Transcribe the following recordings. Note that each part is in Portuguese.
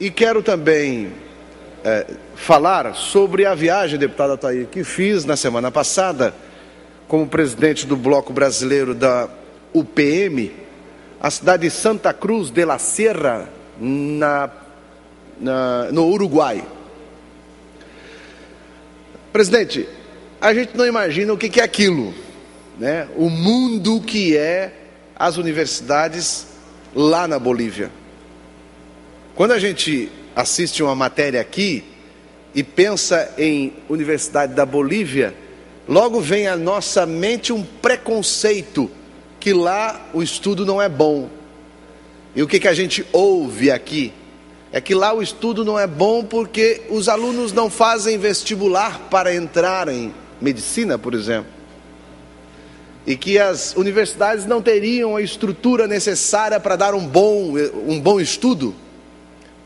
E quero também falar sobre a viagem, deputado Altair, que fiz na semana passada como presidente do Bloco Brasileiro da UPM, a cidade de Santa Cruz de la Sierra, no Uruguai. Presidente, a gente não imagina o que é aquilo, né? O mundo que é as universidades lá na Bolívia. Quando a gente assiste uma matéria aqui e pensa em Universidade da Bolívia, logo vem à nossa mente um preconceito que lá o estudo não é bom. E o que a gente ouve aqui é que lá o estudo não é bom porque os alunos não fazem vestibular para entrar em medicina, por exemplo. E que as universidades não teriam a estrutura necessária para dar um bom estudo.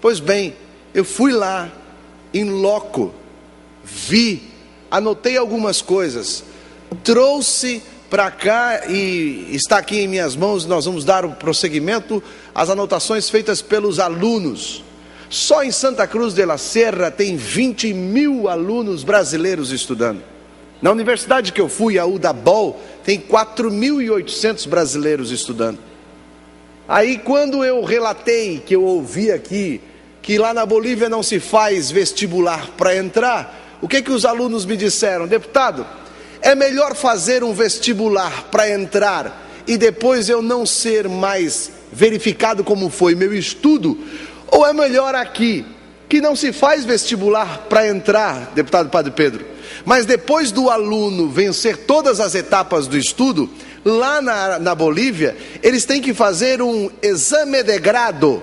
Pois bem, eu fui lá, in loco, vi, anotei algumas coisas, trouxe para cá e está aqui em minhas mãos. Nós vamos dar o prosseguimento às anotações feitas pelos alunos. Só em Santa Cruz de la Sierra tem 20 mil alunos brasileiros estudando. Na universidade que eu fui, a UDABOL, tem 4.800 brasileiros estudando. Aí quando eu relatei, que eu ouvi aqui, que lá na Bolívia não se faz vestibular para entrar, o que os alunos me disseram? Deputado, é melhor fazer um vestibular para entrar e depois eu não ser mais verificado como foi meu estudo? Ou é melhor aqui, que não se faz vestibular para entrar, deputado Padre Pedro, mas depois do aluno vencer todas as etapas do estudo, lá na Bolívia, eles têm que fazer um exame de grado,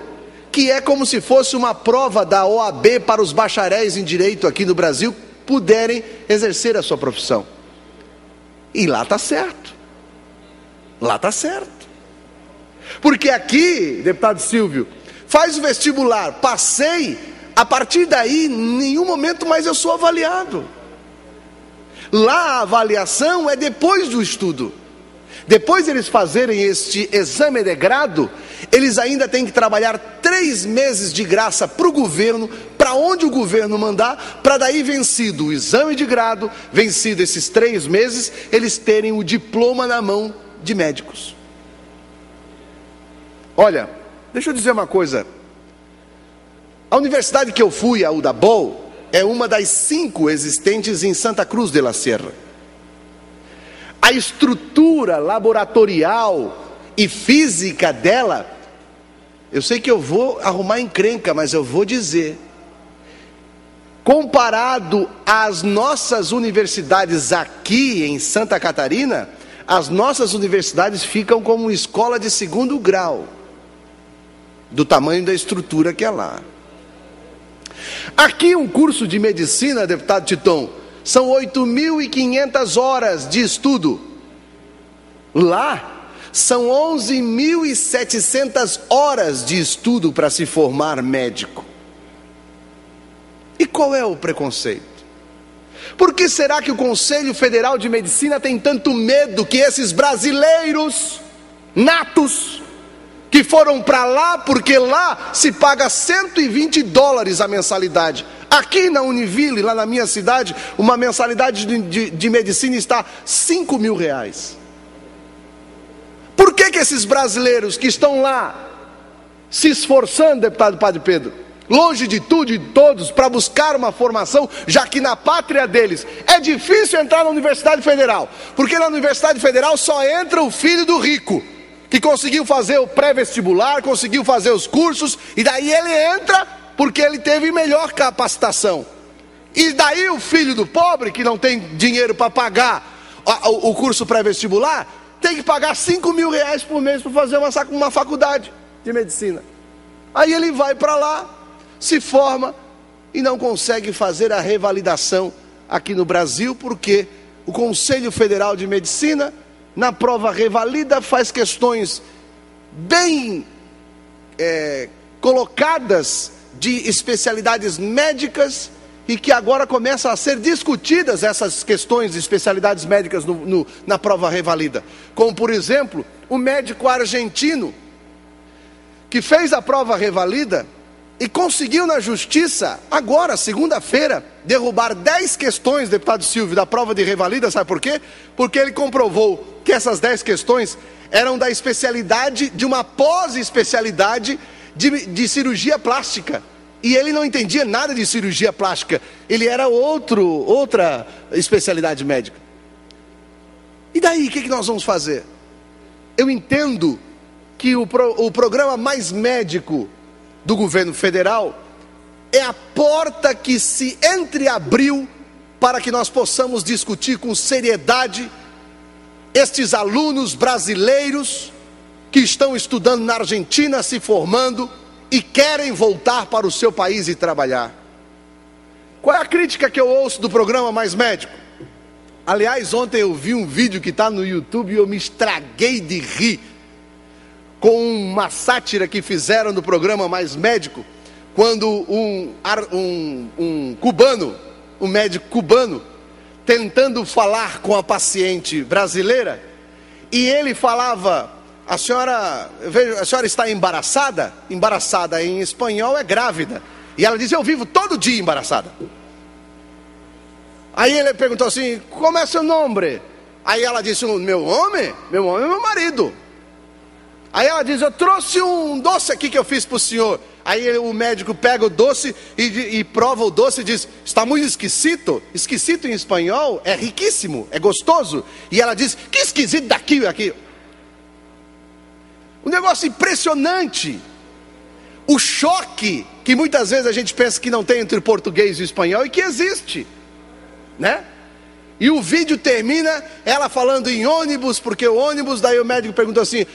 que é como se fosse uma prova da OAB para os bacharéis em Direito aqui no Brasil puderem exercer a sua profissão. E lá está certo. Lá está certo. Porque aqui, deputado Silvio, faz o vestibular, passei, a partir daí, em nenhum momento mais eu sou avaliado. Lá a avaliação é depois do estudo. Depois de eles fazerem este exame de grado, eles ainda têm que trabalhar 3 meses de graça para o governo, para onde o governo mandar, para daí, vencido o exame de grado, vencido esses 3 meses, eles terem o diploma na mão de médicos. Olha, deixa eu dizer uma coisa. A universidade que eu fui, a UDABOL, é uma das 5 existentes em Santa Cruz de la Sierra. A estrutura laboratorial e física dela, eu sei que eu vou arrumar encrenca, mas eu vou dizer, comparado às nossas universidades aqui em Santa Catarina, as nossas universidades ficam como uma escola de 2º grau, do tamanho da estrutura que é lá. Aqui um curso de medicina, deputado Titon, são 8.500 horas de estudo. Lá são 11.700 horas de estudo para se formar médico. E qual é o preconceito? Por que será que o Conselho Federal de Medicina tem tanto medo que esses brasileiros natos, que foram para lá, porque lá se paga $120 a mensalidade. Aqui na Univille, lá na minha cidade, uma mensalidade de medicina está R$5.000. Por que esses brasileiros que estão lá, se esforçando, deputado Padre Pedro, longe de tudo e de todos, para buscar uma formação, já que na pátria deles é difícil entrar na Universidade Federal, porque na Universidade Federal só entra o filho do rico, que conseguiu fazer o pré-vestibular, conseguiu fazer os cursos, e daí ele entra porque ele teve melhor capacitação. E daí o filho do pobre, que não tem dinheiro para pagar o curso pré-vestibular, tem que pagar R$5.000 por mês para fazer uma faculdade de medicina. Aí ele vai para lá, se forma e não consegue fazer a revalidação aqui no Brasil, porque o Conselho Federal de Medicina, na prova revalida, faz questões bem colocadas de especialidades médicas, e que agora começam a ser discutidas essas questões de especialidades médicas na prova revalida. Como, por exemplo, o médico argentino, que fez a prova revalida, e conseguiu na justiça, agora, segunda-feira, derrubar 10 questões, deputado Silvio, da prova de revalida. Sabe por quê? Porque ele comprovou que essas 10 questões eram da especialidade, de uma pós-especialidade de cirurgia plástica. E ele não entendia nada de cirurgia plástica, ele era outra especialidade médica. E daí, o que nós vamos fazer? Eu entendo que o programa Mais Médico do governo federal é a porta que se entreabriu para que nós possamos discutir com seriedade estes alunos brasileiros que estão estudando na Argentina, se formando e querem voltar para o seu país e trabalhar. Qual é a crítica que eu ouço do programa Mais Médico? Aliás, ontem eu vi um vídeo que está no YouTube e eu me estraguei de rir com uma sátira que fizeram do programa Mais Médico, quando um cubano, um médico cubano, tentando falar com a paciente brasileira, e ele falava: a senhora está embaraçada? Embaraçada em espanhol é grávida. E ela dizia: eu vivo todo dia embaraçada. Aí ele perguntou assim: como é seu nome? Aí ela disse: meu nome? Meu nome é meu marido. Aí ela diz: eu trouxe um doce aqui que eu fiz para o senhor. Aí o médico pega o doce e prova o doce e diz: está muito esquisito. Esquisito em espanhol é riquíssimo, é gostoso. E ela diz: que esquisito daqui e aqui. Um negócio impressionante. O choque que muitas vezes a gente pensa que não tem entre o português e o espanhol e que existe, né? E o vídeo termina ela falando em ônibus, porque o ônibus, daí o médico perguntou assim: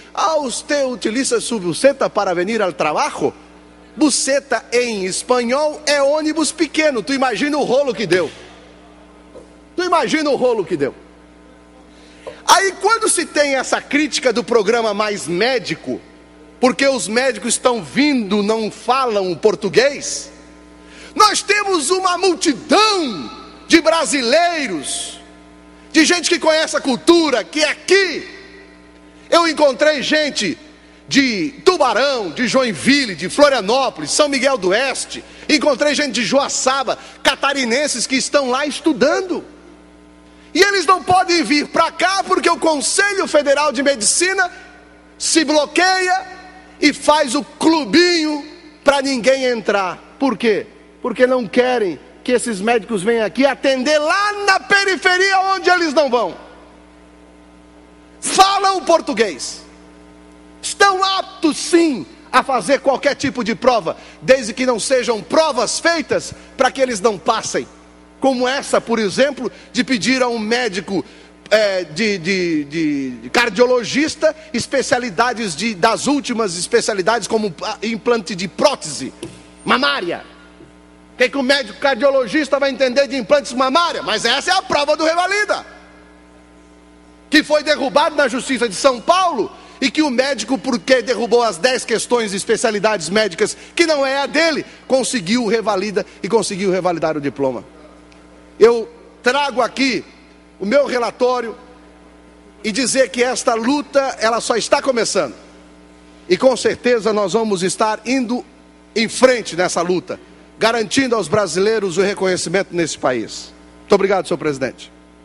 você utiliza sua buceta para venir ao trabalho? Buceta em espanhol é ônibus pequeno. Tu imagina o rolo que deu. Aí quando se tem essa crítica do programa Mais Médico, porque os médicos estão vindo, não falam português, nós temos uma multidão de brasileiros, de gente que conhece a cultura, que é aqui. Eu encontrei gente de Tubarão, de Joinville, de Florianópolis, São Miguel do Oeste, encontrei gente de Joaçaba, catarinenses que estão lá estudando. E eles não podem vir para cá porque o Conselho Federal de Medicina se bloqueia e faz o clubinho para ninguém entrar. Por quê? Porque não querem que esses médicos venham aqui atender lá na periferia onde eles não vão. Falam português. Estão aptos sim a fazer qualquer tipo de prova, desde que não sejam provas feitas para que eles não passem. Como essa, por exemplo, de pedir a um médico de cardiologista especialidades das últimas especialidades, como implante de prótese mamária. O que o médico cardiologista vai entender de implantes mamária? Mas essa é a prova do revalida, que foi derrubado na Justiça de São Paulo, e que o médico, porque derrubou as 10 questões de especialidades médicas, que não é a dele, conseguiu revalida e conseguiu revalidar o diploma. Eu trago aqui o meu relatório e dizer que esta luta, ela só está começando. E com certeza nós vamos estar indo em frente nessa luta, garantindo aos brasileiros o reconhecimento nesse país. Muito obrigado, senhor presidente.